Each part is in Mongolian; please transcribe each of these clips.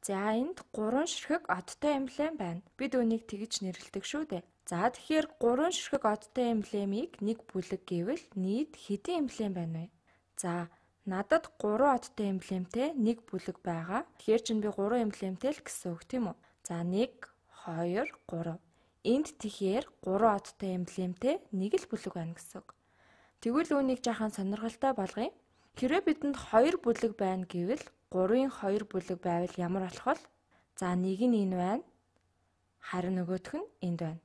За энд 3 ширхэг одтой эмблем байна. Бид үүнийг тэгж нэрлэдэг шүү дээ. За тэгэхээр 3 ширхэг одтой эмблемийг нэг бүлэг гэвэл нийт хэдэн эмблем байна вэ? За надад 3 одтой эмблемтэй нэг бүлэг байгаа. Тэгэхээр чинь би 3 эмблемтэй л гэсэн үг тийм үү? За 1 2 3. Энд тэгэхээр 3 одтой эмблемтэй нэг л бүлэг байна гэсэн үг. Тэгвэл үүнийг жаахан сонирхолтой болгоё. Хэрвээ бидэнд 2 бүлэг байна гэвэл 3-ын 2 бүлэг байвал ямар болох вэ? За нэг нь энэ байна. Харин нөгөөх нь энд байна.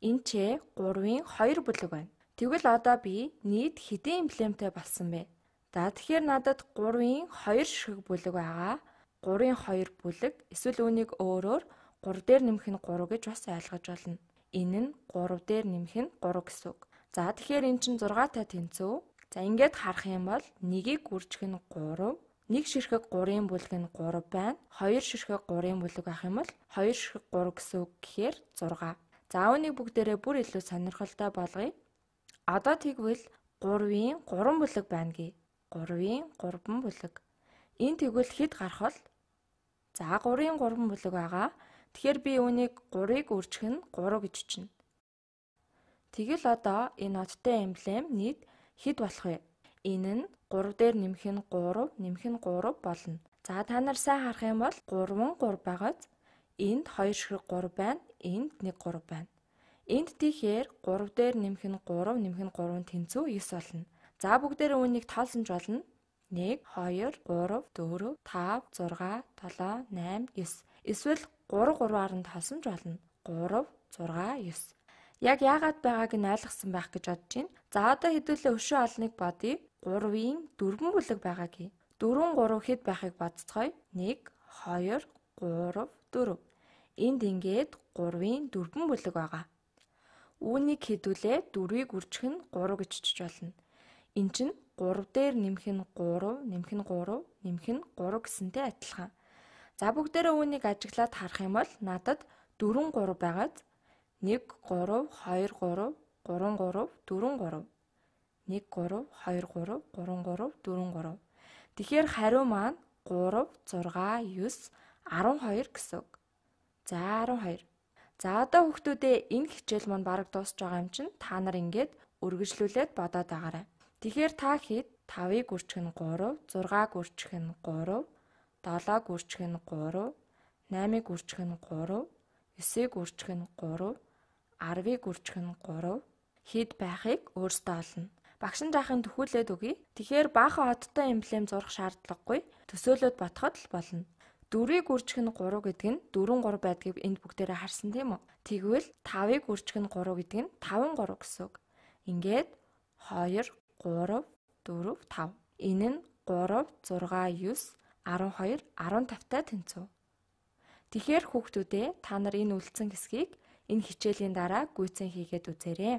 Энд ч 3-ын 2 бүлэг байна. Тэгвэл одоо би нийт хэдэн эмблемтэй болсон бэ? За тэгэхээр надад 3-ын 2 ширхэг бүлэг байгаа. 3-ын 2 бүлэг эсвэл үүнийг өөрөөр 3 дээр нэмэх нь 3 гэж бас ойлгож болно. Энэ нь 3 дээр нэмэх нь 3 гэсэн үг. За тэгэхээр эн чинь 6-тай тэнцүү. За ингээд харах юм бол 1-ийг гүржих нь 3, 1 ширхэг 3-ын бүлэг нь 3 байна. 2 ширхэг 3-ын бүлэг байх юм бол 2 ширхэг 3 гэсэн үг гэхээр 6. За үүнийг бүгдээрээ бүр илүү сонирхолтой болгоё. Одоо тэгвэл 3-ын 3 бүлэг байна гээ. 3-ын 3 бүлэг. Энэ тэгвэл хэд гарах вэ? За 3-ын 3 бүлэг байгаа. Тэгэхээр би үүнийг 3-ыг үржих нь 3 гэж чинь. Тэгэл одоо энэ одтой эмблем нийт хэд болох вэ? Энэ нь 3 дээр нэмэх нь 3, нэмэх нь 3 болно. За та нар сайн харах юм бол 3 3 байгааз энд 2 ширхэг 3 байна, энд 1 3 байна. Энд тэгэхээр 3 дээр нэмэх нь 3, нэмэх нь 3 тэнцүү 9 болно. За бүгдээрээ үүнийг тоолсонж болно. 1 2 3 4 5 6 7 8 9. Эсвэл 3 3-аар нь тоолсонж болно. 3 6 9. Яг яагаад байгааг нь ойлгосон байх гэж бодож байна. За одоо хэдүүлээ өшөө олныг бодъё. 3-ын 4 бүлэг байгаа гээ. 4 3 хэд байхыг бодцгоё. 1 2 3 4. Энд ингээд 3-ын 4 бүлэг байгаа. Үүнийг хэдүүлээ 4-ийг үржих нь 3 гэж чиж болно. Эн чинь 3 дээр нэмэх нь 3, нэмэх нь 3, нэмэх нь 3 гэсэнтэй адилхан. За бүгдээрээ үүнийг ажиглаад харах юм бол надад 4 3 байгаад 1 3 2 3 3 3 4 3. 1 3 2 3 3 3 4 3. Тэгэхээр хариу маань 3 6 9 12 гэсэн үг. За 12. За одоо хүүхдүүдээ энэ хичээл маань бараг дуусч байгаа юм чинь та нар ингээд үргэлжлүүлээд бодоод байгаарай. Тэгэхээр та хэд 5-ыг үржих нь 3, 6-г үржих нь 3, 7-г үржих нь 3, 8-ыг үржих нь 3, 9-ыг үржих нь 3, 10-ыг үржих нь 3 хэд байхыг өөрсдөө олно. Багш нь жаахан төхүүлээд өгье. Тэгэхээр баахан одтой эмблем зурах шаардлагагүй. Төсөөлөд ботход л болно. 4-ыг үржих нь 3 гэдэг нь 4 3 байдгийг энд бүгдээрээ харсан тийм үү? Тэгвэл 5-ыг үржих нь 3 гэдэг нь 5 3 гэсэн үг. Ингээд 2 3 4 5. Энэ нь 3 6 9 12 15-тай тэнцүү. Тэгэхээр хүүхдүүдээ та нар энэ үлдсэн хэсгийг энэ хичээлийн дараа гүйцэн хийгээд үзээрэй.